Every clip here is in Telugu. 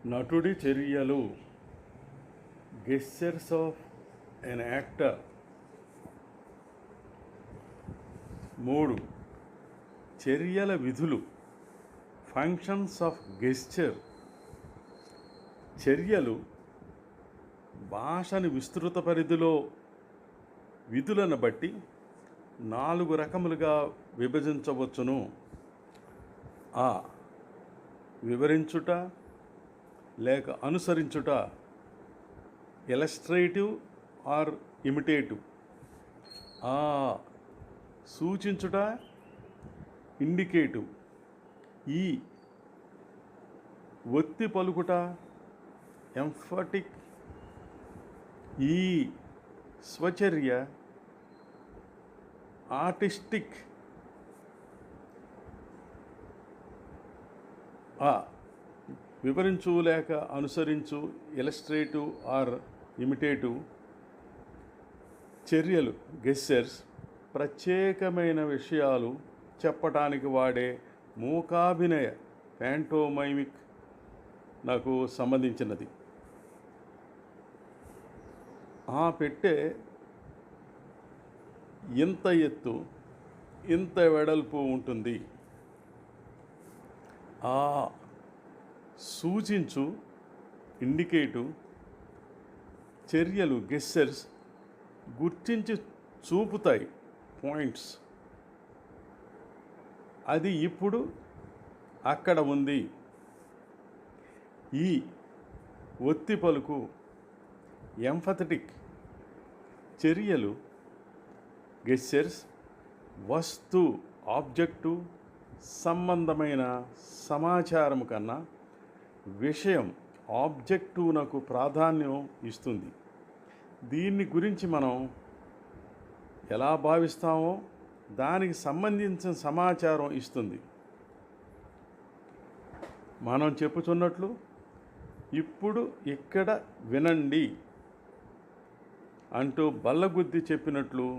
నటుడి చర్యలు గెస్చర్స్ ఆఫ్ ఎన్ యాక్టర్. 3. చర్యల విధులు ఫంక్షన్స్ ఆఫ్ గెస్చర్. చర్యలు భాషని విస్తృత పరిధిలో విధులను బట్టి 4 రకములుగా విభజించవచ్చును. ఆ వివరించుట లేక అనుసరించుట, ఇలస్ట్రేటివ్ ఆర్ ఇమిటేటివ్. ఆ సూచించుట, ఇండికేటివ్. ఈ ఒత్తి పలుకుట, ఎంఫటిక్. ఈ స్వచర్య, ఆర్టిస్టిక్. ఆ వివరించు లేక అనుసరించు, ఇలస్ట్రేటివ్ ఆర్ ఇమిటేటివ్ చర్యలు గెస్చర్స్ ప్రత్యేకమైన విషయాలు చెప్పటానికి వాడే మూకాభినయ ప్యాంటోమైమిక్ నాకు సంబంధించినది. ఆ పెట్టె ఇంత ఎత్తు, ఇంత వెడల్పు ఉంటుంది. ఆ సూచించు, ఇండికేటివ్ చర్యలు గెస్చర్స్ గుర్తించి చూపుతాయి, పాయింట్స్. అది ఇప్పుడు అక్కడ ఉంది. ఈ ఒత్తి పలుకు, ఎంఫథెటిక్ చర్యలు గెస్చర్స్ వస్తు, ఆబ్జెక్టు సంబంధమైన సమాచారం కన్నా విషయం, ఆబ్జెక్టునకు ప్రాధాన్యం ఇస్తుంది. దీన్ని గురించి మనం ఎలా భావిస్తామో దానికి సంబంధించిన సమాచారం ఇస్తుంది. మనం చెప్పుచున్నట్లు, ఇప్పుడు ఇక్కడ వినండి అంటూ బల్లగుద్ది చెప్పినట్లు,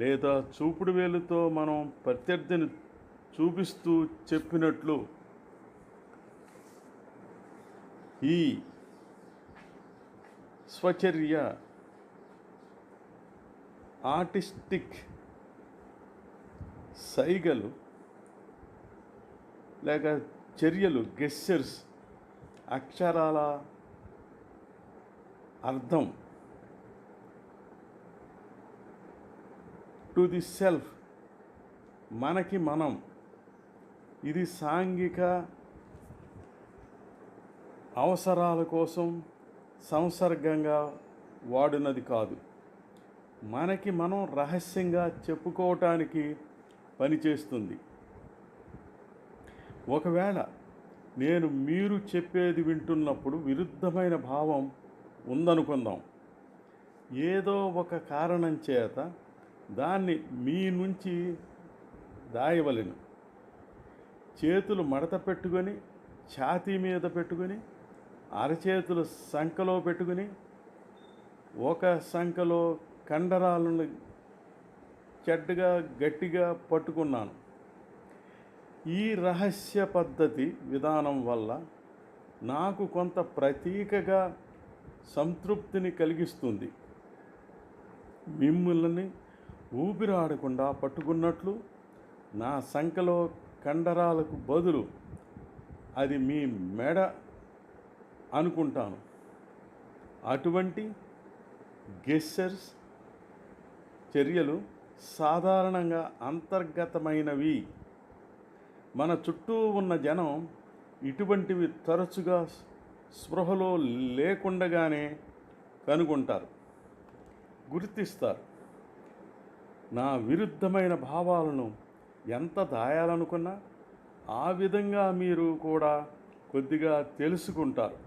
లేదా చూపుడు వేలుతో మనం ప్రత్యర్థిని చూపిస్తూ చెప్పినట్లు ఈ స్వచర్య, ఆర్టిస్టిక్ సైగలు లేక చర్యలు గెస్చర్స్ అక్షరాల అర్థం టు ది సెల్ఫ్, మనకి మనం. ఇది సాంఘిక అవసరాల కోసం సంసర్గంగా వాడినది కాదు. మనకి మనం రహస్యంగా చెప్పుకోవటానికి పనిచేస్తుంది. ఒకవేళ నేను మీరు చెప్పేది వింటున్నప్పుడు విరుద్ధమైన భావం ఉందనుకుందాం. ఏదో ఒక కారణం చేత దాన్ని మీ నుంచి దాయవలెను. చేతులు మడత పెట్టుకొని, ఛాతీ మీద పెట్టుకొని, అరచేతులు సంకలో పెట్టుకుని, ఒక సంకలో కండరాలను చెడ్డగా గట్టిగా పట్టుకున్నాను. ఈ రహస్య పద్ధతి విధానం వల్ల నాకు కొంత ప్రతీకగా సంతృప్తిని కలిగిస్తుంది. మిమ్మల్ని ఊపిరాడకుండా పట్టుకున్నట్లు నా సంకలో కండరాలకు బదులు అది మీ మెడ అనుకుంటాను. అటువంటి గెస్చర్స్ చర్యలు సాధారణంగా అంతర్గతమైనవి. మన చుట్టూ ఉన్న జనం ఇటువంటివి తరచుగా స్పృహలో లేకుండగానే కనుగొంటారు, గుర్తిస్తారు. నా విరుద్ధమైన భావాలను ఎంత దాయాలనుకున్నా ఆ విధంగా మీరు కూడా కొద్దిగా తెలుసుకుంటారు.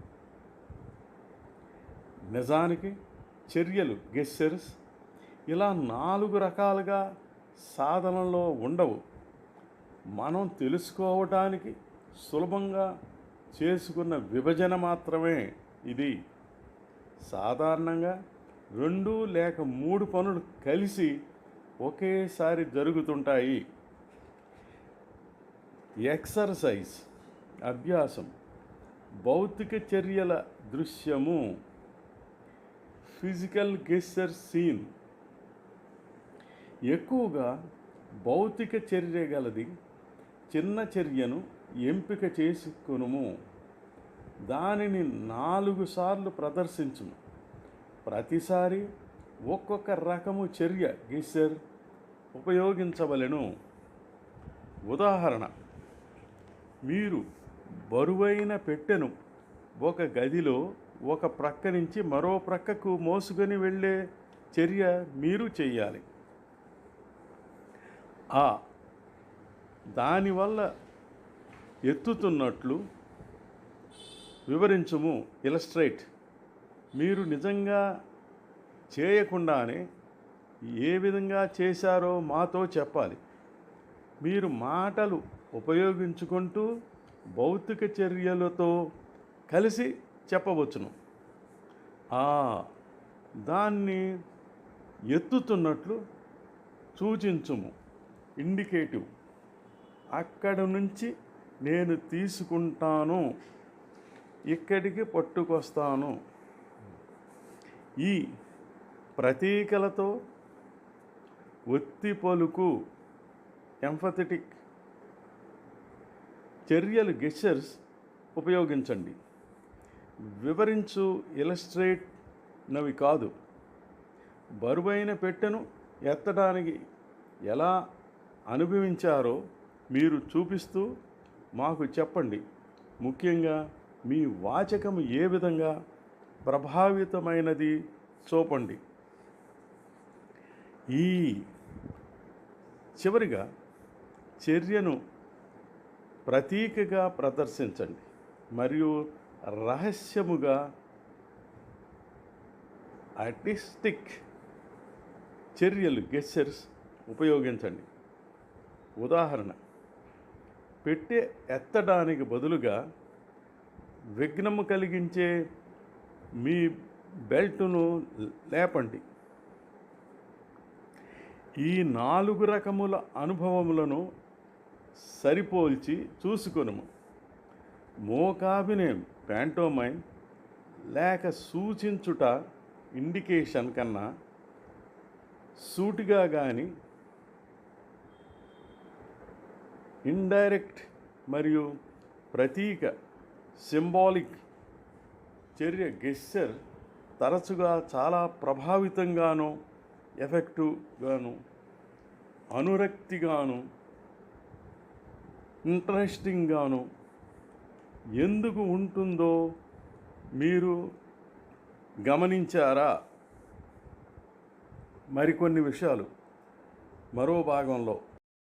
నిజానికి చర్యలు గెస్చర్స్ ఇలా 4 రకాలుగా సాధనలో ఉండవు. మనం తెలుసుకోవటానికి సులభంగా చేసుకున్న విభజన మాత్రమే ఇది. సాధారణంగా 2 లేక 3 పనులు కలిసి ఒకేసారి జరుగుతుంటాయి. ఎక్సర్సైజ్, అభ్యాసం, భౌతిక చర్యల దృశ్యము, ఫిజికల్ గెస్చర్ సీన్. ఎక్కువగా భౌతిక చర్య గలది చిన్న చర్యను ఎంపిక చేసుకొనుము. దానిని 4 సార్లు ప్రదర్శించుము. ప్రతిసారి ఒక్కొక్క రకము చర్య గెస్చర్ ఉపయోగించవలెను. ఉదాహరణ, మీరు బరువైన పెట్టెను ఒక గదిలో ఒక ప్రక్క నుంచి మరో ప్రక్కకు మోసుకొని వెళ్ళే చర్య మీరు చేయాలి. దానివల్ల ఎత్తుతున్నట్లు వివరించుము. ఇలస్ట్రేట్. మీరు నిజంగా చేయకుండానే ఏ విధంగా చేశారో మాతో చెప్పాలి. మీరు మాటలు ఉపయోగించుకుంటూ భౌతిక చర్యలతో కలిసి చెప్పవచ్చును. దాన్ని ఎత్తుతున్నట్లు సూచించుము. ఇండికేటివ్. అక్కడ నుంచి నేను తీసుకుంటాను, ఇక్కడికి పట్టుకొస్తాను. ఈ ప్రతీకలతో ఒత్తి పలుకు ఎంఫథెటిక్ చర్యలు గెస్చర్స్ ఉపయోగించండి. వివరించు ఇలస్ట్రేట్ నవి కాదు. బరువైన పెట్టెను ఎత్తడానికి ఎలా అనుభవించారో మీరు చూపిస్తూ మాకు చెప్పండి. ముఖ్యంగా మీ వాచకం ఏ విధంగా ప్రభావితమైనది చూపండి. ఈ చివరిగా చర్యను ప్రతీకగా ప్రదర్శించండి మరియు రహస్యముగా ఆర్టిస్టిక్ చర్యలు గెస్చర్స్ ఉపయోగించండి. ఉదాహరణ, పెట్టె ఎత్తడానికి బదులుగా విఘ్నము కలిగించే మీ బెల్టును లేపండి. ఈ 4 రకముల అనుభవములను సరిపోల్చి చూసుకొనుము. మోకాభినయం ప్యాంటోమైమ్ లేక సూచించుట ఇండికేషన్ కన్నా సూటిగా కానీ ఇండైరెక్ట్ మరియు ప్రతీక సింబాలిక్ చర్య గెస్చర్ తరచుగా చాలా ప్రభావితంగాను, ఎఫెక్టివ్గాను, అనురక్తిగాను, ఇంట్రెస్టింగ్గాను ఎందుకు ఉంటుందో మీరు గమనించారా? మరికొన్ని విషయాలు మరో భాగంలో